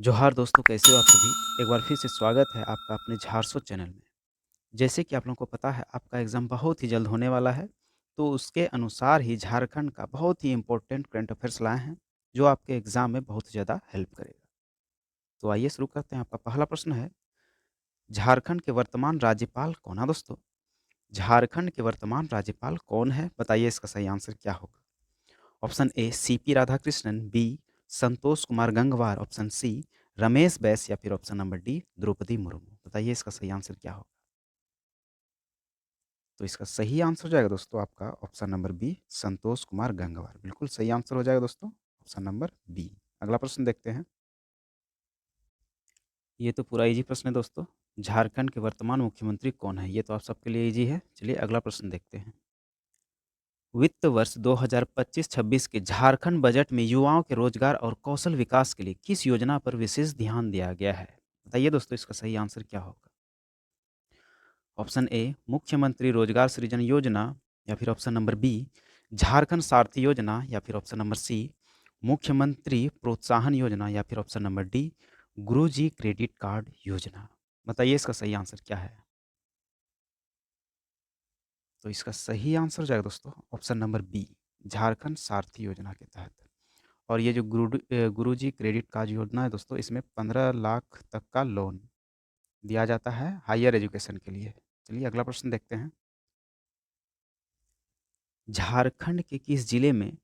जोहार दोस्तों, कैसे हो आप सभी? एक बार फिर से स्वागत है आपका अपने झारसो चैनल में। जैसे कि आप लोगों को पता है, आपका एग्ज़ाम बहुत ही जल्द होने वाला है, तो उसके अनुसार ही झारखंड का बहुत ही इम्पोर्टेंट करंट अफ़ेयर्स लाए हैं, जो आपके एग्ज़ाम में बहुत ज़्यादा हेल्प करेगा। तो आइए शुरू करते हैं। आपका पहला प्रश्न है, झारखंड के वर्तमान राज्यपाल कौन है दोस्तों? झारखंड के वर्तमान राज्यपाल कौन है? बताइए इसका सही आंसर क्या होगा? Option A CP Radhakrishnan, B Santosh Kumar Gangwar, option C Ramesh Bais या फिर option number D Draupadi Murmu. बताइए इसका सही आंसर क्या होगा? तो इसका सही आंसर हो जाएगा दोस्तों आपका option number B Santosh Kumar Gangwar. बिल्कुल सही आंसर हो जाएगा दोस्तों, ऑप्शन नंबर बी। अगला प्रश्न देखते हैं। ये तो पूरा इजी प्रश्न है दोस्तों। झारखंड के वर्तमान मुख्यमंत्री कौन है? ये तो आप सबके लिए इजी है। चलिए अगला प्रश्न देखते हैं। वित्त वर्ष 2025-26 के झारखंड बजट में युवाओं के रोजगार और कौशल विकास के लिए किस योजना पर विशेष ध्यान दिया गया है? बताइए दोस्तों इसका सही आंसर क्या होगा? ऑप्शन ए मुख्यमंत्री रोजगार सृजन योजना, या फिर ऑप्शन नंबर बी झारखंड सारथी योजना, या फिर ऑप्शन नंबर सी मुख्यमंत्री प्रोत्साहन योजना, या फिर ऑप्शन नंबर डी गुरुजी क्रेडिट कार्ड योजना। बताइए इसका सही आंसर क्या है? तो इसका सही आंसर हो जाएगा दोस्तों ऑप्शन नंबर बी झारखंड सारथी योजना के तहत। और ये जो गुरुजी क्रेडिट कार्ड योजना है दोस्तों, इसमें 15 लाख तक का लोन दिया जाता है हायर एजुकेशन के लिए। चलिए अगला प्रश्न देखते हैं। झारखंड के किस जिले में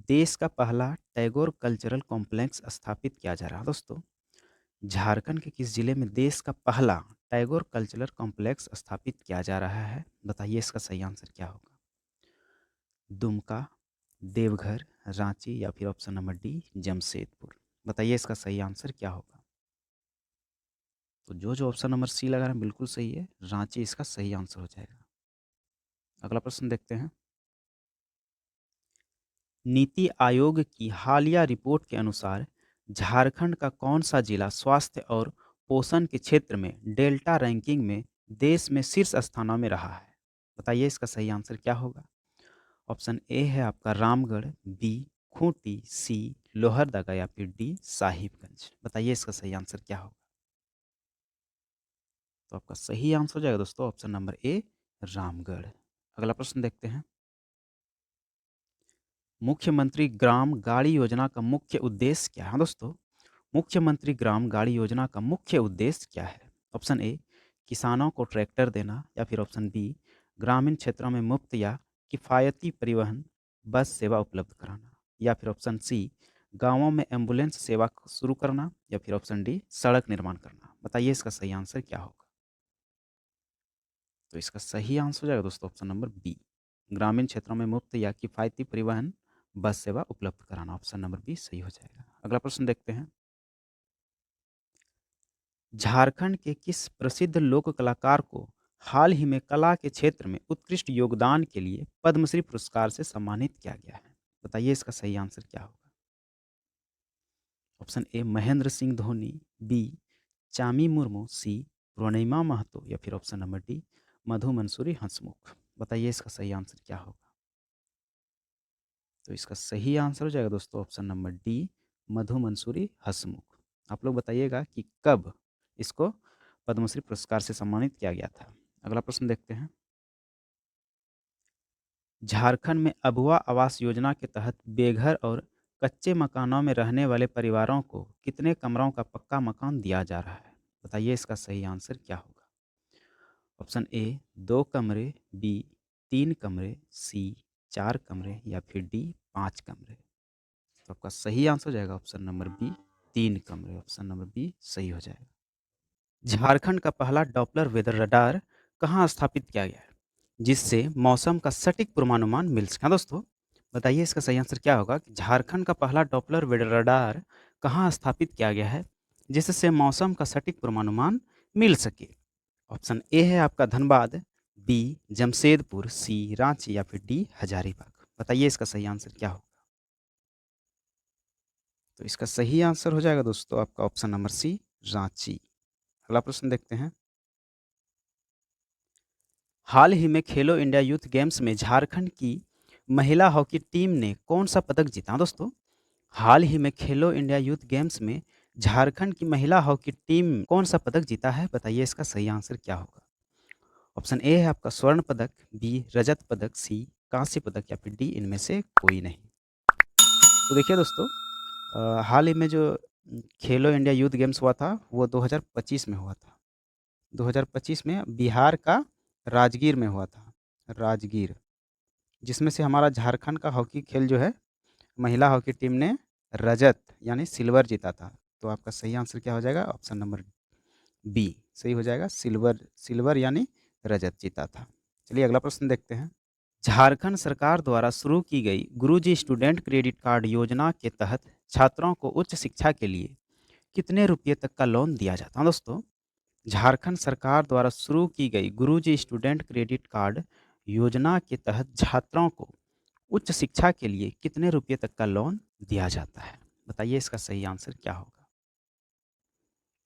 देश का पहला टैगोर कल्चरल कॉम्प्लेक्स स्थापित किया जा रहा है दोस्तों? झारखंड के किस जिले में देश का पहला टैगोर कल्चरल कॉम्प्लेक्स स्थापित किया जा रहा है? बताइए इसका सही आंसर क्या होगा? दुमका, देवघर, रांची, या फिर ऑप्शन नंबर डी जमशेदपुर। बताइए इसका सही आंसर क्या होगा? तो जो ऑप्शन नंबर सी लगा रहे हैं बिल्कुल सही है, रांची इसका सही आंसर हो जाएगा। अगला प्रश्न देखते हैं। नीति आयोग की हालिया रिपोर्ट के अनुसार झारखंड का कौन सा जिला स्वास्थ्य और पोषण के क्षेत्र में डेल्टा रैंकिंग में देश में शीर्ष स्थानों में रहा है? बताइए इसका सही आंसर क्या होगा? ऑप्शन ए है आपका रामगढ़, बी खूंटी, सी लोहरदगा, या फिर डी साहिबगंज। बताइए इसका सही आंसर क्या होगा? तो आपका सही आंसर हो जाएगा दोस्तों ऑप्शन नंबर ए रामगढ़। अगला प्रश्न देखते हैं। मुख्यमंत्री ग्राम गाड़ी योजना का मुख्य उद्देश्य क्या है दोस्तों? मुख्यमंत्री ग्राम गाड़ी योजना का मुख्य उद्देश्य क्या है? ऑप्शन ए किसानों को ट्रैक्टर देना, या फिर ऑप्शन बी ग्रामीण क्षेत्रों में मुफ्त या किफ़ायती परिवहन बस सेवा उपलब्ध कराना, या फिर ऑप्शन सी गांवों में एम्बुलेंस सेवा शुरू करना, या फिर ऑप्शन डी सड़क निर्माण करना। बताइए इसका सही आंसर क्या होगा? तो इसका सही आंसर हो जाएगा दोस्तों ऑप्शन नंबर बी ग्रामीण क्षेत्रों में मुफ्त या किफ़ायती परिवहन बस सेवा उपलब्ध कराना। ऑप्शन नंबर बी सही हो जाएगा। अगला प्रश्न देखते हैं। झारखंड के किस प्रसिद्ध लोक कलाकार को हाल ही में कला के क्षेत्र में उत्कृष्ट योगदान के लिए पद्मश्री पुरस्कार से सम्मानित किया गया है? बताइए इसका सही आंसर क्या होगा? Option A Mahendra Singh Dhoni, B Chami Murmu, C Pranima Mahato, या फिर option number D Madhu Mansoori Hansmukh. बताइए इसका सही आंसर क्या होगा? तो इसका सही आंसर हो जाएगा दोस्तों option number D Madhu Mansoori हंसमुख। आप लोग बताइएगा कि कब इसको पद्मश्री पुरस्कार से सम्मानित किया गया था। अगला प्रश्न देखते हैं। झारखंड में अबुआ आवास योजना के तहत बेघर और कच्चे मकानों में रहने वाले परिवारों को कितने कमरों का पक्का मकान दिया जा रहा है? बताइए इसका सही आंसर क्या होगा? ऑप्शन ए 2 कमरे, बी 3 कमरे, सी 4 कमरे, या फिर डी 5 कमरे। तो आपका सही आंसर हो जाएगा ऑप्शन नंबर बी 3 कमरे। ऑप्शन नंबर बी सही हो जाएगा। झारखंड का पहला डॉपलर वेदर रडार कहाँ स्थापित किया गया है जिससे मौसम का सटीक पूर्वानुमान मिल सके? हाँ दोस्तों, बताइए इसका सही आंसर क्या होगा कि झारखंड का पहला डॉपलर वेदर रडार कहाँ स्थापित किया गया है जिससे मौसम का सटीक पूर्वानुमान मिल सके? ऑप्शन ए है आपका धनबाद, बी जमशेदपुर, सी रांची, या फिर डी हजारीबाग। बताइए इसका सही आंसर क्या होगा? तो इसका सही आंसर हो जाएगा दोस्तों आपका ऑप्शन नंबर सी रांची। अगला प्रश्न देखते हैं। हाल ही में खेलो इंडिया यूथ गेम्स में झारखंड की महिला हॉकी टीम ने कौन सा पदक जीता दोस्तों? हाल ही में खेलो इंडिया यूथ गेम्स में झारखंड की महिला हॉकी टीम कौन-सा पदक जीता है? बताइए इसका सही आंसर क्या होगा? ऑप्शन ए है आपका स्वर्ण पदक, बी रजत पदक, सी कांस्य पदक या फिर डी इनमें से कोई नहीं। तो देखिए दोस्तों, हाल ही में जो खेलो इंडिया यूथ गेम्स हुआ था, वो 2025 में हुआ था। 2025 में बिहार का राजगीर में हुआ था, राजगीर, जिसमें से हमारा झारखंड का हॉकी खेल जो है, महिला हॉकी टीम ने रजत यानी सिल्वर जीता था। तो आपका सही आंसर क्या हो जाएगा? ऑप्शन नंबर बी सही हो जाएगा, सिल्वर सिल्वर यानी रजत जीता था। चलिए अगला प्रश्न देखते हैं। झारखंड सरकार द्वारा शुरू की गई गुरुजी स्टूडेंट क्रेडिट कार्ड योजना के तहत छात्रों को उच्च शिक्षा के लिए कितने रुपये तक का लोन दिया जाता है? दोस्तों, झारखंड सरकार द्वारा शुरू की गई गुरुजी स्टूडेंट क्रेडिट कार्ड योजना के तहत छात्रों को उच्च शिक्षा के लिए कितने रुपये तक का लोन दिया जाता है? बताइए इसका सही आंसर क्या होगा?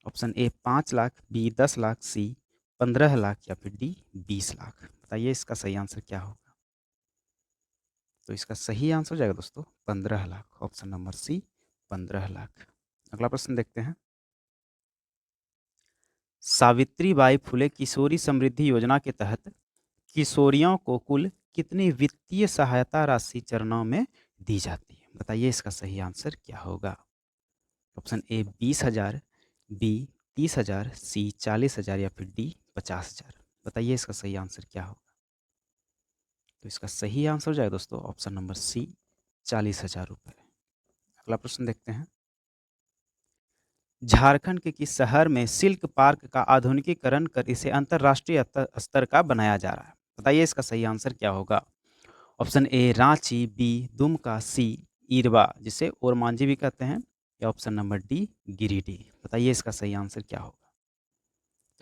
Option A 5 lakh, B 10 lakh, C 15 lakh या फिर डी 20 लाख। बताइए इसका सही आंसर क्या होगा? तो इसका सही आंसर हो जाएगा दोस्तों 15 lakh, option number C 15 lakh. अगला प्रश्न देखते हैं। सावित्रीबाई फुले किशोरी समृद्धि योजना के तहत किशोरियों को कुल कितनी वित्तीय सहायता राशि चरणों में दी जाती है? बताइए इसका सही आंसर क्या होगा? ऑप्शन ए 20 हज़ार, बी 30 हज़ार, सी 40 हज़ार या फिर डी 50 हज़ार। बताइए इसका सही आंसर क्या होगा? तो इसका सही आंसर हो जाएगा दोस्तों ऑप्शन नंबर सी 40 हज़ार रुपये। अगला प्रश्न देखते हैं। झारखंड के किस शहर में सिल्क पार्क का आधुनिकीकरण कर इसे अंतर्राष्ट्रीय स्तर का बनाया जा रहा है? बताइए इसका सही आंसर क्या होगा? Option A Ranchi, B Dumka, C Irwa जिसे ओरमांझी भी कहते हैं, या ऑप्शन नंबर डी गिरिडीह। बताइए इसका सही आंसर क्या होगा?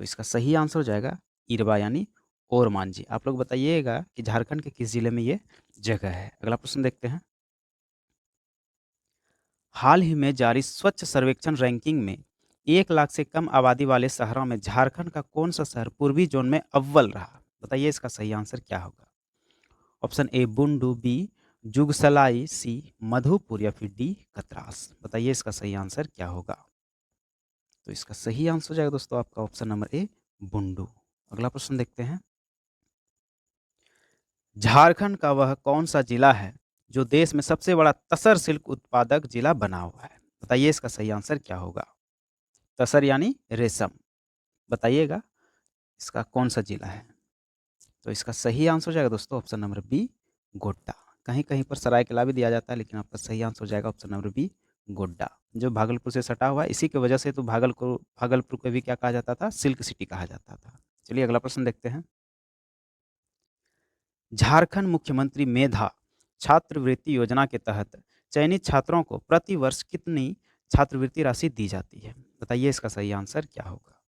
तो इसका सही आंसर हो जाएगा इरवा यानी ओरमांझी। आप लोग बताइएगा कि झारखंड के किस जिले में ये जगह है। अगला प्रश्न देखते हैं। हाल ही में जारी स्वच्छ सर्वेक्षण रैंकिंग में 1 लाख से कम आबादी वाले शहरों में झारखंड का कौन सा शहर पूर्वी जोन में अव्वल रहा? बताइए इसका सही आंसर क्या होगा? Option A Bundu, B Jugsalai, C Madhupur या फिर डी कतरास। बताइए इसका सही आंसर क्या होगा? तो इसका सही आंसर हो जाएगा दोस्तों आपका ऑप्शन नंबर ए बुंडू। अगला प्रश्न देखते हैं। झारखंड का वह कौन सा जिला है जो देश में सबसे बड़ा तसर सिल्क उत्पादक जिला बना हुआ है? बताइए इसका सही आंसर क्या होगा? तसर यानी रेशम। बताइएगा इसका कौन सा जिला है? तो इसका सही आंसर हो जाएगा दोस्तों ऑप्शन नंबर बी गोड्डा। कहीं-कहीं पर सरायकेला भी दिया जाता है, लेकिन आपका सही आंसर हो जाएगा ऑप्शन नंबर बी गोड्डा, जो भागलपुर से सटा हुआ है। इसी की वजह से तो भागलपुर को भी क्या कहा जाता था? सिल्क सिटी कहा जाता था। चलिए अगला प्रश्न देखते हैं। झारखंड मुख्यमंत्री मेधा छात्रवृत्ति योजना के तहत चयनित छात्रों को प्रति वर्ष कितनी छात्रवृत्ति राशि दी जाती है? बताइए इसका सही आंसर क्या होगा?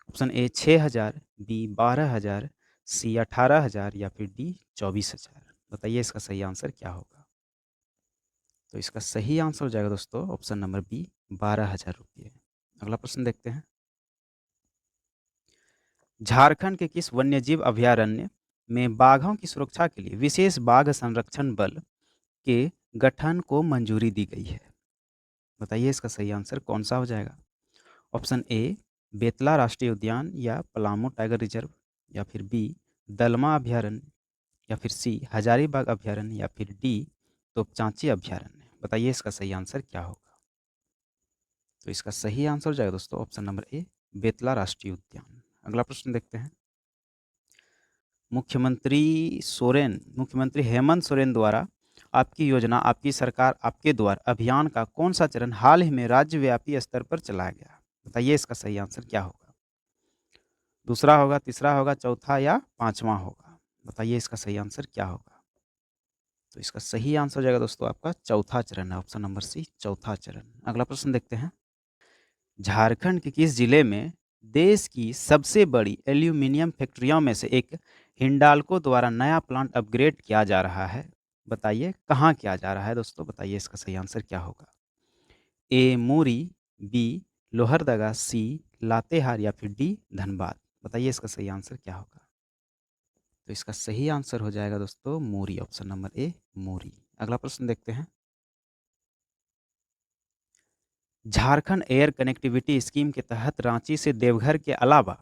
ऑप्शन ए 6 हज़ार, बी 12 हज़ार, सी 18 हज़ार या फिर डी 24 हज़ार। बताइए इसका सही आंसर क्या होगा? तो इसका सही आंसर हो जाएगा दोस्तों ऑप्शन नंबर बी 12 हज़ार रुपये। अगला प्रश्न देखते हैं। झारखंड के किस वन्यजीव अभयारण्य में बाघों की सुरक्षा के लिए विशेष बाघ संरक्षण बल के गठन को मंजूरी दी गई है? बताइए इसका सही आंसर कौन सा हो जाएगा? ऑप्शन ए बेतला राष्ट्रीय उद्यान या पलामू टाइगर रिजर्व या फिर बी दलमा अभयारण्य या फिर सी हजारीबाग अभयारण्य या फिर डी तोपचांची अभयारण्य। बताइए इसका सही आंसर क्या होगा? तो इसका सही आंसर हो जाएगा दोस्तों ऑप्शन नंबर ए बेतला राष्ट्रीय उद्यान। अगला प्रश्न देखते हैं। मुख्यमंत्री हेमंत सोरेन द्वारा आपकी योजना आपकी सरकार आपके द्वार अभियान का कौन सा चरण हाल ही में राज्यव्यापी स्तर पर चलाया गया? बताइए इसका सही आंसर क्या होगा? दूसरा होगा, तीसरा होगा, चौथा या पांचवा होगा? बताइए इसका सही आंसर क्या होगा? तो इसका सही आंसर हो जाएगा दोस्तों आपका चौथा चरण है, ऑप्शन नंबर सी चौथा चरण। अगला प्रश्न देखते हैं। झारखंड के किस जिले में देश की सबसे बड़ी एल्यूमिनियम फैक्ट्रियों में से एक हिंडाल्को द्वारा नया प्लांट अपग्रेड किया जा रहा है? बताइए कहाँ किया जा रहा है दोस्तों? बताइए इसका सही आंसर क्या होगा? ए मूरी, बी लोहरदगा, सी लातेहार या फिर डी धनबाद। बताइए इसका सही आंसर क्या होगा? तो इसका सही आंसर हो जाएगा दोस्तों मूरी, ऑप्शन नंबर ए मूरी। अगला प्रश्न देखते हैं। झारखंड एयर कनेक्टिविटी स्कीम के तहत रांची से देवघर के अलावा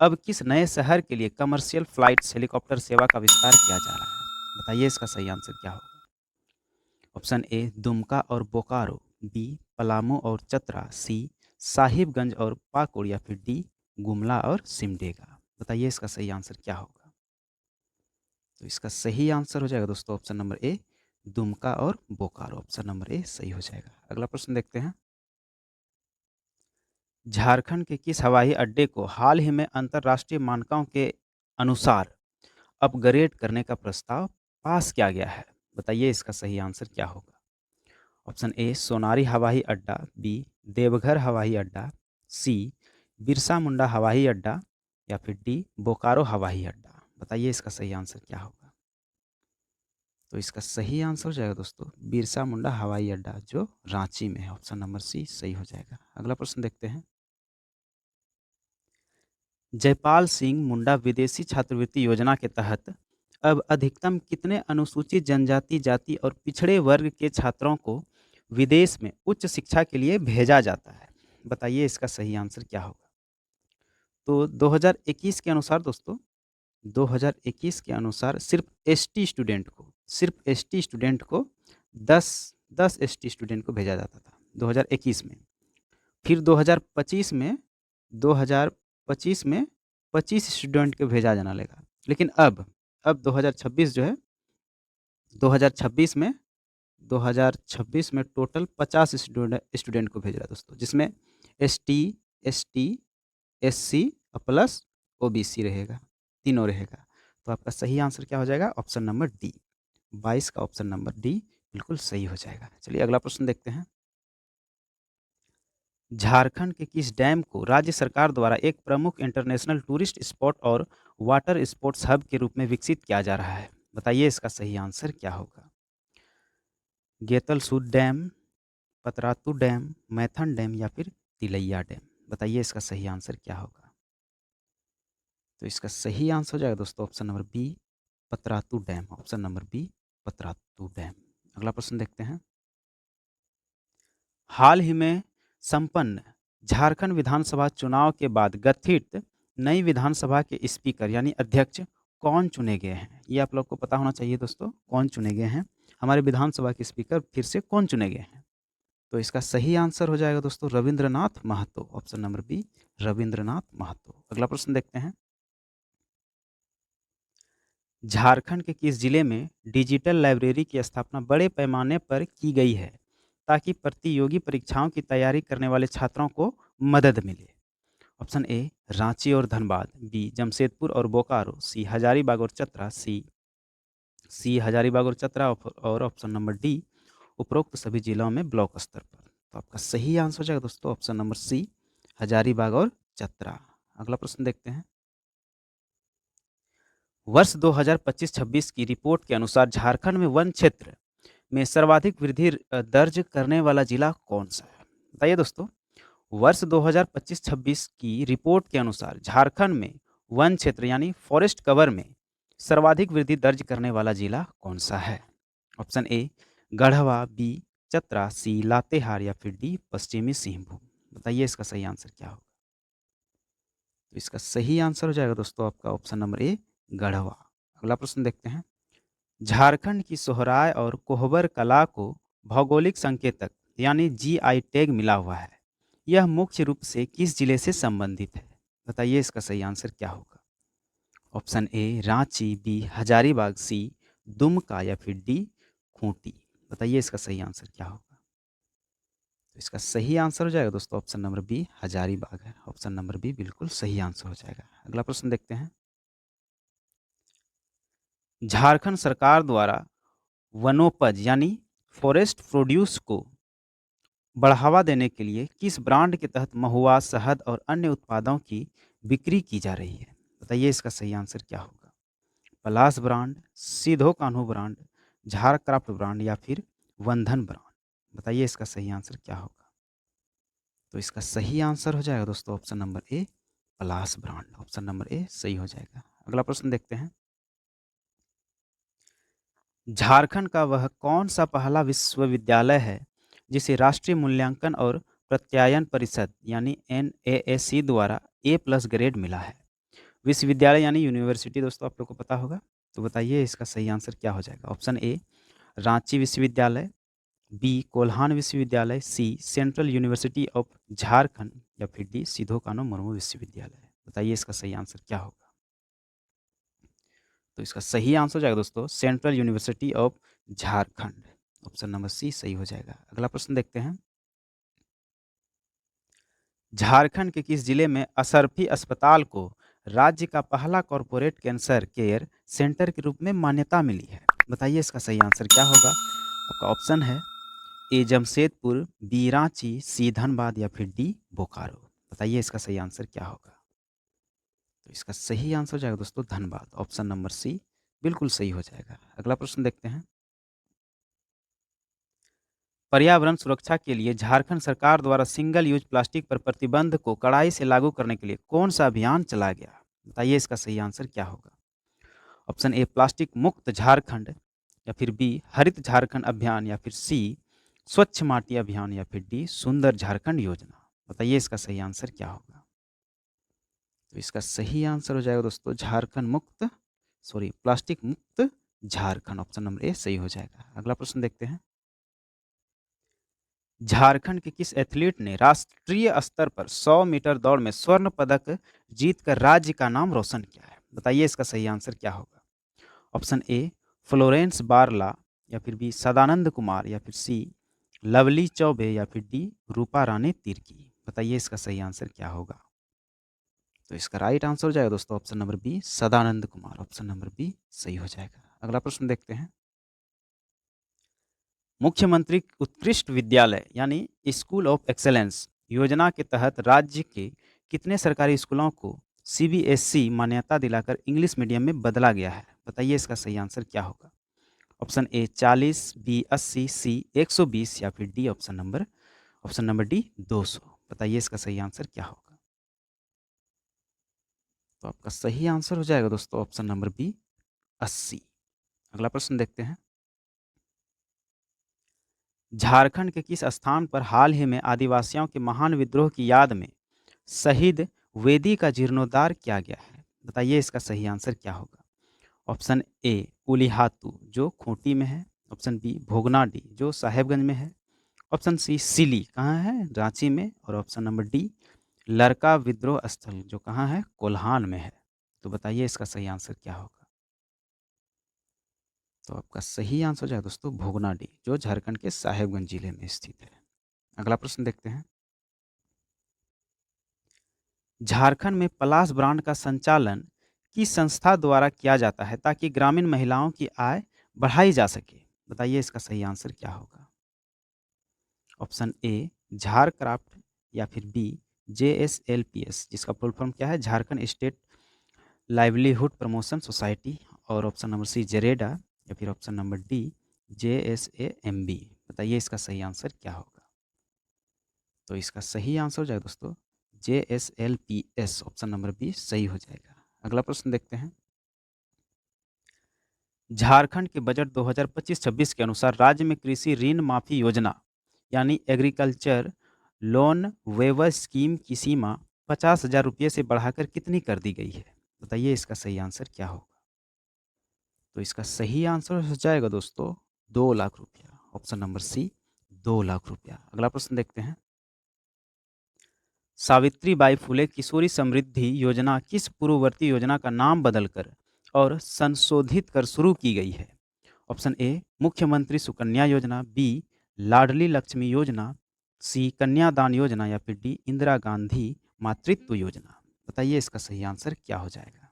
अब किस नए शहर के लिए कमर्शियल फ्लाइट्स हेलीकॉप्टर सेवा का विस्तार किया जा रहा है? बताइए इसका सही आंसर क्या होगा? ऑप्शन ए दुमका और बोकारो, बी पलामू और चतरा, सी साहिबगंज और पाकुड़, या फिर डी गुमला और सिमडेगा। बताइए इसका सही आंसर क्या होगा? तो इसका सही आंसर हो जाएगा दोस्तों ऑप्शन नंबर ए दुमका और बोकारो। ऑप्शन नंबर ए सही हो जाएगा। अगला प्रश्न देखते हैं। झारखंड के किस हवाई अड्डे को हाल ही में अंतर्राष्ट्रीय मानकों के अनुसार अपग्रेड करने का प्रस्ताव पास किया गया है? बताइए इसका सही आंसर क्या होगा? ऑप्शन ए सोनारी हवाई अड्डा, बी देवघर हवाई अड्डा, सी बिरसा मुंडा हवाई अड्डा, या फिर डी बोकारो हवाई अड्डा। बताइए इसका सही आंसर क्या होगा? तो इसका सही आंसर हो जाएगा दोस्तों बिरसा मुंडा हवाई अड्डा, जो रांची में है। ऑप्शन नंबर सी सही हो जाएगा। अगला प्रश्न देखते हैं। जयपाल सिंह मुंडा विदेशी छात्रवृत्ति योजना के तहत अब अधिकतम कितने अनुसूचित जनजाति जाति और पिछड़े वर्ग के छात्रों को विदेश में उच्च शिक्षा के लिए भेजा जाता है? बताइए इसका सही आंसर क्या होगा? तो 2021 के अनुसार दोस्तों, 2021 के अनुसार सिर्फ एसटी स्टूडेंट को 10 एसटी स्टूडेंट को भेजा जाता था 2021 में। फिर 2025 में 25 स्टूडेंट को भेजा जाने लगा। लेकिन अब 2026 जो है, 2026 में 2026 में टोटल 50 स्टूडेंट को भेज रहा है दोस्तों, जिसमें ST, ST, SC plus OBC रहेगा, तीनों रहेगा। तो आपका सही आंसर क्या हो जाएगा? ऑप्शन नंबर डी, 22 का ऑप्शन नंबर डी बिल्कुल सही हो जाएगा। चलिए अगला प्रश्न देखते हैं। झारखंड के किस डैम को राज्य सरकार द्वारा एक प्रमुख इंटरनेशनल टूरिस्ट स्पॉट और वाटर स्पोर्ट्स हब के रूप में विकसित किया जा रहा है? बताइए इसका सही आंसर क्या होगा? Getalsud dam, Patratu dam, Maithon dam, या फिर तिलैया डैम। बताइए इसका सही आंसर क्या होगा? तो इसका सही आंसर हो जाएगा दोस्तों option number B Patratu dam. Option number B Patratu dam. अगला प्रश्न देखते हैं। हाल ही में संपन्न झारखंड विधानसभा चुनाव के बाद गठित नई विधानसभा के स्पीकर यानी अध्यक्ष कौन चुने गए हैं? ये आप लोग को पता होना चाहिए दोस्तों, कौन चुने गए हैं? हमारे विधानसभा के स्पीकर फिर से कौन चुने गए हैं? तो इसका सही आंसर हो जाएगा दोस्तों Ravindranath Mahato. Option number B Ravindranath Mahato. अगला प्रश्न देखते हैं। झारखंड के किस जिले में डिजिटल लाइब्रेरी की स्थापना बड़े पैमाने पर की गई है ताकि प्रतियोगी परीक्षाओं की तैयारी करने वाले छात्रों को मदद मिले? ऑप्शन ए रांची और धनबाद, बी जमशेदपुर और बोकारो, सी हजारीबाग और चतरा, सी हजारीबाग और चतरा, और ऑप्शन नंबर डी उपरोक्त सभी जिलों में ब्लॉक स्तर पर। तो आपका सही आंसर हो जाएगा दोस्तों ऑप्शन नंबर सी हजारीबाग और चतरा। अगला प्रश्न देखते हैं। वर्ष 2025-26 की रिपोर्ट के अनुसार झारखंड में वन क्षेत्र में सर्वाधिक वृद्धि दर्ज करने वाला जिला कौन सा है? बताइए दोस्तों, वर्ष 2025-26 की रिपोर्ट के अनुसार झारखंड में वन क्षेत्र यानी फॉरेस्ट कवर में सर्वाधिक वृद्धि दर्ज करने वाला जिला कौन सा है? Option A Garhwa, B Chatra, C Latehar, या फिर डी पश्चिमी सिंहभूम। बताइए इसका सही आंसर क्या होगा? तो इसका सही आंसर हो जाएगा दोस्तों आपका ऑप्शन नंबर ए गढ़वा। अगला प्रश्न देखते हैं। झारखंड की सोहराय और कोहबर कला को भौगोलिक संकेतक यानी जीआई टैग मिला हुआ है। यह मुख्य रूप से किस जिले से संबंधित है? बताइए इसका सही आंसर क्या होगा? Option A Ranchi, B Hazaribagh, C Dumka, या फिर डी खूंटी। बताइए इसका सही आंसर क्या होगा? तो इसका सही आंसर हो जाएगा दोस्तों ऑप्शन नंबर बी हजारीबाग है। ऑप्शन नंबर बी बिल्कुल सही आंसर हो जाएगा। अगला प्रश्न देखते हैं। झारखंड सरकार द्वारा वनोपज यानी फॉरेस्ट प्रोड्यूस को बढ़ावा देने के लिए किस ब्रांड के तहत महुआ, शहद और अन्य उत्पादों की बिक्री की जा रही है? बताइए इसका सही आंसर क्या होगा? पलास ब्रांड, सीधो कान्हू ब्रांड, झारक्राफ्ट ब्रांड, या फिर वंधन ब्रांड। बताइए इसका सही आंसर क्या होगा? तो इसका सही आंसर हो जाएगा दोस्तों option number A Palash brand. Option number A सही हो जाएगा। अगला प्रश्न देखते हैं। झारखंड का वह कौन सा पहला विश्वविद्यालय है जिसे राष्ट्रीय मूल्यांकन और प्रत्यायन परिषद यानी NAAC द्वारा A+ ग्रेड मिला है? विश्वविद्यालय यानी यूनिवर्सिटी दोस्तों आप लोग को पता होगा। तो बताइए इसका सही आंसर क्या हो जाएगा? ऑप्शन ए रांची विश्वविद्यालय, बी कोल्हान विश्वविद्यालय, C central university of Jharkhand या फिर डी सिधो कानो मुर्मू विश्वविद्यालय। बताइए इसका सही आंसर क्या होगा? तो इसका सही आंसर हो जाएगा दोस्तों central university of Jharkhand. Option number C सही हो जाएगा। अगला प्रश्न देखते हैं। झारखंड के किस जिले में असरफी अस्पताल को राज्य का पहला कॉरपोरेट कैंसर केयर सेंटर के रूप में मान्यता मिली है? बताइए इसका सही आंसर क्या होगा? आपका ऑप्शन है ए जमशेदपुर, बी रांची, सी धनबाद या फिर डी बोकारो। बताइए इसका सही आंसर क्या होगा? तो इसका सही आंसर हो जाएगा दोस्तों धनबाद। ऑप्शन नंबर सी बिल्कुल सही हो जाएगा। अगला प्रश्न देखते हैं। पर्यावरण सुरक्षा के लिए झारखंड सरकार द्वारा सिंगल यूज प्लास्टिक पर प्रतिबंध को कड़ाई से लागू करने के लिए कौन सा अभियान चलाया गया? बताइए इसका सही आंसर क्या होगा? ऑप्शन ए प्लास्टिक मुक्त झारखंड या फिर बी हरित झारखंड अभियान या फिर सी स्वच्छ माटी अभियान या फिर डी सुंदर झारखंड योजना। बताइए इसका सही आंसर क्या होगा? तो इसका सही आंसर हो जाएगा दोस्तों झारखंड मुक्त सॉरी प्लास्टिक मुक्त झारखंड। ऑप्शन नंबर ए सही हो जाएगा। अगला प्रश्न देखते हैं। झारखंड के किस एथलीट ने राष्ट्रीय स्तर पर 100 मीटर दौड़ में स्वर्ण पदक जीतकर राज्य का नाम रोशन किया है? बताइए इसका सही आंसर क्या होगा? ऑप्शन ए फ्लोरेंस बारला या फिर बी सदानंद कुमार या फिर सी लवली चौबे या फिर डी रूपा रानी तिर्की। बताइए इसका सही आंसर क्या होगा? तो इसका राइट आंसर हो जाएगा दोस्तों option number B Sadanand Kumar. Option number B सही हो जाएगा। अगला प्रश्न देखते हैं। मुख्यमंत्री उत्कृष्ट विद्यालय यानी स्कूल ऑफ एक्सेलेंस योजना के तहत राज्य के कितने सरकारी स्कूलों को CBSE मान्यता दिलाकर इंग्लिश मीडियम में बदला गया है? बताइए इसका सही आंसर क्या होगा? ऑप्शन ए 40, बी 80, सी 120 या फिर डी ऑप्शन नंबर डी 200। बताइए इसका सही आंसर क्या होगा? तो आपका सही आंसर हो जाएगा दोस्तों ऑप्शन नंबर बी 80। अगला प्रश्न देखते हैं। झारखंड के किस स्थान पर हाल ही में आदिवासियों के महान विद्रोह की याद में शहीद वेदी का जीर्णोद्धार किया गया है? बताइए इसका सही आंसर क्या होगा? ऑप्शन ए उलिहातू जो खूंटी में है, ऑप्शन बी भोगनाडी जो साहेबगंज में है, ऑप्शन सी सिली कहाँ है रांची में, और ऑप्शन नंबर डी लड़का विद्रोह स्थल जो कहाँ है कोल्हान में है। तो बताइए इसका सही आंसर क्या होगा? तो आपका सही आंसर हो जाएगा दोस्तों भोगनाडी जो झारखंड के साहेबगंज जिले में स्थित है। अगला प्रश्न देखते हैं। झारखंड में पलास ब्रांड का संचालन किस संस्था द्वारा किया जाता है ताकि ग्रामीण महिलाओं की आय बढ़ाई जा सके? बताइए इसका सही आंसर क्या होगा? ऑप्शन ए झारक्राफ्ट या फिर बी JSLPS जिसका फुल फॉर्म क्या है Jharkhand state livelihood promotion society, और ऑप्शन नंबर सी जेरेडा या फिर ऑप्शन नंबर डी JSAMB। बताइए इसका सही आंसर क्या होगा? तो इसका सही आंसर हो जाएगा दोस्तों JSLPS। ऑप्शन नंबर बी सही हो जाएगा। अगला प्रश्न देखते हैं। झारखंड के बजट 2025-26 के अनुसार राज्य में कृषि ऋण माफी योजना यानी एग्रीकल्चर लोन वेवर स्कीम की सीमा 50,000 रुपये से बढ़ाकर कितनी कर दी गई है? बताइए इसका सही आंसर क्या होगा? तो इसका सही आंसर हो जाएगा दोस्तों 2 लाख रुपया। ऑप्शन नंबर सी 2 लाख रुपया। अगला प्रश्न देखते हैं। सावित्रीबाई फुले किशोरी समृद्धि योजना किस पूर्ववर्ती योजना का नाम बदलकर और संशोधित कर शुरू की गई है? ऑप्शन ए मुख्यमंत्री सुकन्या योजना, बी लाडली लक्ष्मी योजना, सी कन्यादान योजना या फिर डी इंदिरा गांधी मातृत्व योजना। बताइए इसका सही आंसर क्या हो जाएगा?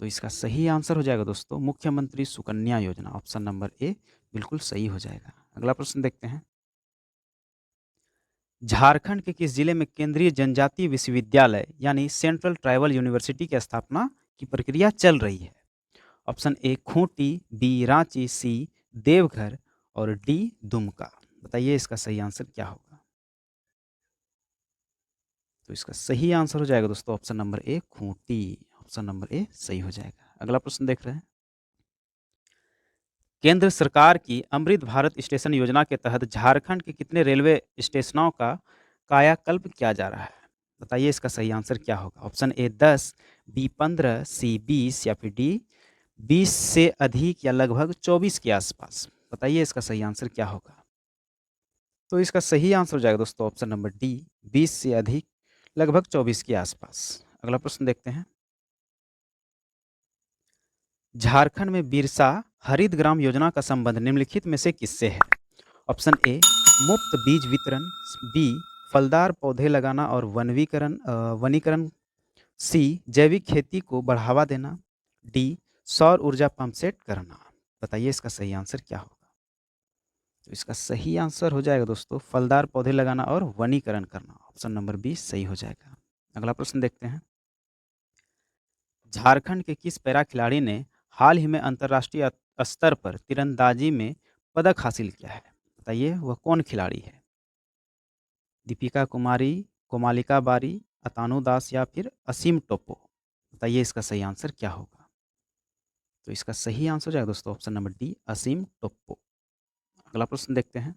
तो इसका सही आंसर हो जाएगा दोस्तों मुख्यमंत्री सुकन्या योजना। ऑप्शन नंबर ए बिल्कुल सही हो जाएगा। अगला प्रश्न देखते हैं। झारखंड के किस जिले में केंद्रीय जनजातीय विश्वविद्यालय यानी सेंट्रल ट्राइबल यूनिवर्सिटी की स्थापना की प्रक्रिया चल रही है? Option A Khunti, B Ranchi, C Deoghar और डी दुमका। बताइए इसका सही आंसर क्या होगा? तो इसका सही आंसर हो जाएगा दोस्तों option number A Khunti. Option number A सही हो जाएगा। अगला प्रश्न देख रहे हैं। केंद्र सरकार की अमृत भारत स्टेशन योजना के तहत झारखंड के कितने रेलवे स्टेशनों का कायाकल्प किया जा रहा है? बताइए इसका सही आंसर क्या होगा? ऑप्शन ए 10, बी 15, सी 20 या फिर डी 20 से अधिक या लगभग 24 के आसपास। बताइए इसका सही आंसर क्या होगा? तो इसका सही आंसर हो जाएगा दोस्तों ऑप्शन नंबर डी 20 से अधिक लगभग 24 के आसपास। अगला प्रश्न देखते हैं। झारखंड में बिरसा हरित ग्राम योजना का संबंध निम्नलिखित में से किससे है? ऑप्शन ए मुफ्त बीज वितरण, बी फलदार पौधे लगाना और वनीकरण, सी जैविक खेती को बढ़ावा देना, डी सौर ऊर्जा पंप सेट करना। बताइए इसका सही आंसर क्या होगा? तो इसका सही आंसर हो जाएगा दोस्तों फलदार पौधे लगाना और वनीकरण करना। ऑप्शन नंबर बी सही हो जाएगा। अगला प्रश्न देखते हैं। झारखंड के किस पैरा खिलाड़ी ने हाल ही में अंतर्राष्ट्रीय स्तर पर तीरंदाजी में पदक हासिल किया है? बताइए वह कौन खिलाड़ी है? दीपिका कुमारी, कोमालिका बारी, अतानु दास या फिर असीम टोपो। बताइए इसका सही आंसर क्या होगा? तो इसका सही आंसर हो जाएगा दोस्तों ऑप्शन नंबर डी असीम टोप्पो। अगला प्रश्न देखते हैं।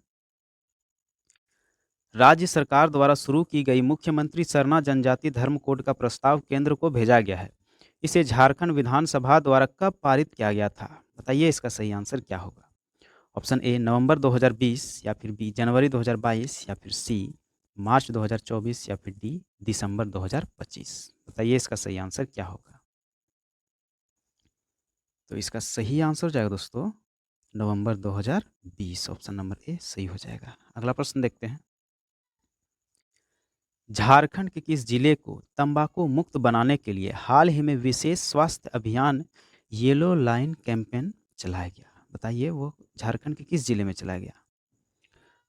राज्य सरकार द्वारा शुरू की गई मुख्यमंत्री सरना जनजाति धर्म कोड का प्रस्ताव केंद्र को भेजा गया है। इसे झारखंड विधानसभा द्वारा कब पारित किया गया था? बताइए इसका सही आंसर क्या होगा? ऑप्शन ए नवंबर 2020 या फिर बी जनवरी 2022 या फिर सी मार्च 2024 या फिर डी दिसंबर 2025। बताइए इसका सही आंसर क्या होगा? तो इसका सही आंसर हो जाएगा दोस्तों नवंबर 2020। ऑप्शन नंबर ए सही हो जाएगा। अगला प्रश्न देखते हैं। झारखंड के किस जिले को तंबाकू मुक्त बनाने के लिए हाल ही में विशेष स्वास्थ्य अभियान येलो लाइन कैंपेन चलाया गया? बताइए वो झारखंड के किस जिले में चलाया गया?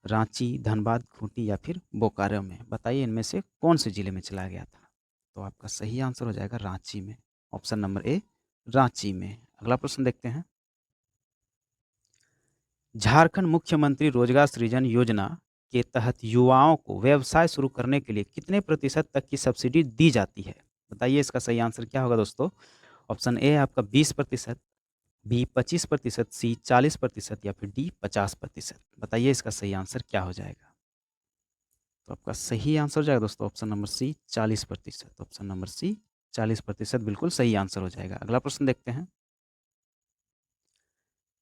रांची, धनबाद, खूंटी या फिर बोकारो में। बताइए इनमें से कौन से जिले में चलाया गया था? तो आपका सही आंसर हो जाएगा रांची में। ऑप्शन नंबर ए रांची में। अगला प्रश्न देखते हैं। झारखंड मुख्यमंत्री रोजगार सृजन योजना के तहत युवाओं को व्यवसाय शुरू करने के लिए कितने प्रतिशत तक की सब्सिडी दी जाती है? बताइए इसका सही आंसर क्या होगा दोस्तों? ऑप्शन ए आपका 20%, बी 25%, सी 40% या फिर डी 50%। बताइए इसका सही आंसर क्या हो जाएगा? तो आपका सही आंसर हो जाएगा दोस्तों option number C 40%। Option number C 40% बिल्कुल सही आंसर हो जाएगा। अगला प्रश्न देखते हैं।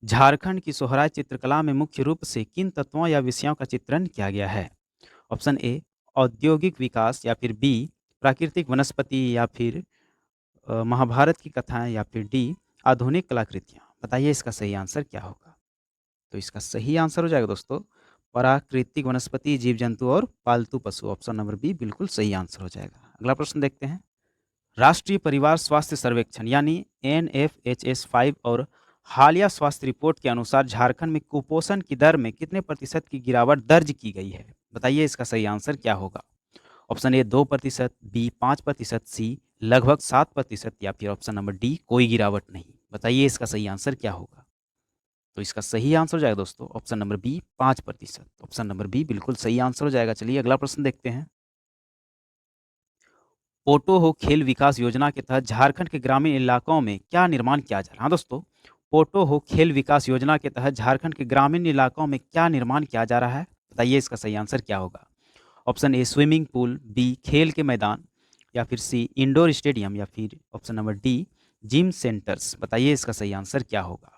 झारखंड की सोहराय चित्रकला में मुख्य रूप से किन तत्वों या विषयों का चित्रण किया गया है? ऑप्शन ए औद्योगिक विकास या फिर बी प्राकृतिक वनस्पति या फिर महाभारत की कथाएं या फिर डी आधुनिक कलाकृतियां। बताइए इसका सही आंसर क्या होगा? तो इसका सही आंसर हो जाएगा दोस्तों प्राकृतिक वनस्पति, जीव जंतु और पालतू पशु। ऑप्शन नंबर बी बिल्कुल सही आंसर हो जाएगा। अगला प्रश्न देखते हैं। राष्ट्रीय परिवार स्वास्थ्य सर्वेक्षण यानी NFHS 5 और हालिया स्वास्थ्य रिपोर्ट के अनुसार झारखंड में कुपोषण की दर में कितने प्रतिशत की गिरावट दर्ज की गई है? बताइए इसका सही आंसर क्या होगा? ऑप्शन ए 2%, बी 5%, सी लगभग 7% या फिर ऑप्शन नंबर डी कोई गिरावट नहीं। बताइए इसका सही आंसर क्या होगा? तो इसका सही आंसर हो जाएगा दोस्तों option number B 5%। Option number B बिल्कुल सही आंसर हो जाएगा। चलिए अगला प्रश्न देखते हैं। पोटो हो खेल विकास योजना के तहत झारखंड के ग्रामीण इलाकों में क्या निर्माण किया जा रहा है? हाँ दोस्तों, पोटो हो खेल विकास योजना के तहत झारखंड के ग्रामीण इलाकों में क्या निर्माण किया जा रहा है? बताइए इसका सही आंसर क्या होगा? Option A swimming pool, B खेल के मैदान या फिर सी इंडोर स्टेडियम या फिर option number D gym centres. बताइए इसका सही आंसर क्या होगा?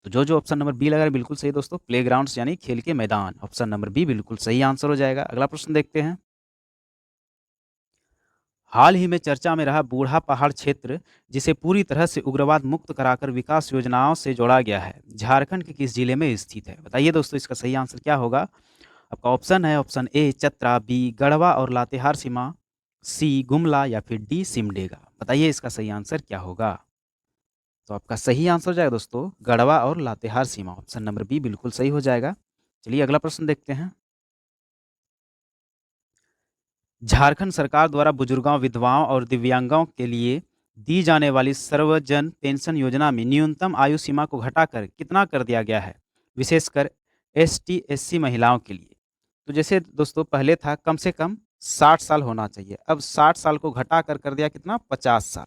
तो जो ऑप्शन नंबर बी लगा रहा है बिल्कुल सही दोस्तों, प्लेग्राउंड्स यानी खेल के मैदान। ऑप्शन नंबर बी बिल्कुल सही आंसर हो जाएगा। अगला प्रश्न देखते हैं। हाल ही में चर्चा में रहा बूढ़ा पहाड़ क्षेत्र जिसे पूरी तरह से उग्रवाद मुक्त कराकर विकास योजनाओं से जोड़ा गया है, झारखंड के किस जिले में स्थित है? बताइए दोस्तों इसका सही आंसर क्या होगा? आपका ऑप्शन है option A Chatra, B Garhwa और लातेहार सीमा, सी गुमला या फिर डी सिमडेगा। बताइए इसका सही आंसर क्या होगा? तो आपका सही आंसर हो जाएगा दोस्तों गढ़वा और लातेहार सीमा। ऑप्शन नंबर बी बिल्कुल सही हो जाएगा। चलिए अगला प्रश्न देखते हैं। झारखंड सरकार द्वारा बुजुर्गों, विधवाओं और दिव्यांगों के लिए दी जाने वाली सर्वजन पेंशन योजना में न्यूनतम आयु सीमा को घटाकर कितना कर दिया गया है, विशेषकर ST SC महिलाओं के लिए? तो जैसे दोस्तों पहले था कम से कम 60 साल होना चाहिए, अब 60 साल को घटा कर दिया कितना 50 साल।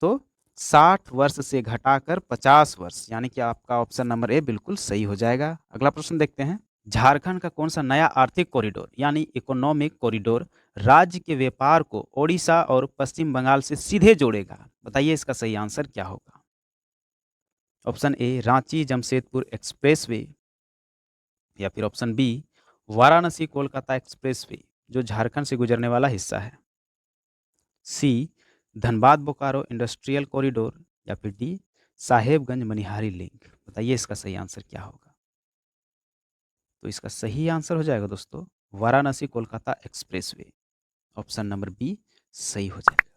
तो 60 वर्ष से घटाकर 50 वर्ष, यानी कि आपका ऑप्शन नंबर ए बिल्कुल सही हो जाएगा। अगला प्रश्न देखते हैं। झारखंड का कौन सा नया आर्थिक कॉरिडोर यानी इकोनॉमिक कॉरिडोर राज्य के व्यापार को ओडिशा और पश्चिम बंगाल से सीधे जोड़ेगा? बताइए इसका सही आंसर क्या होगा? Option A Ranchi Jamshedpur expressway, या फिर option B Varanasi Kolkata expressway जो झारखंड से गुजरने वाला हिस्सा है, C Dhanbad Bokaro industrial corridor, या फिर डी साहेबगंज मनिहारी लिंक। बताइए इसका सही आंसर क्या होगा? तो इसका सही आंसर हो जाएगा दोस्तों Varanasi Kolkata expressway. Option number B सही हो जाएगा।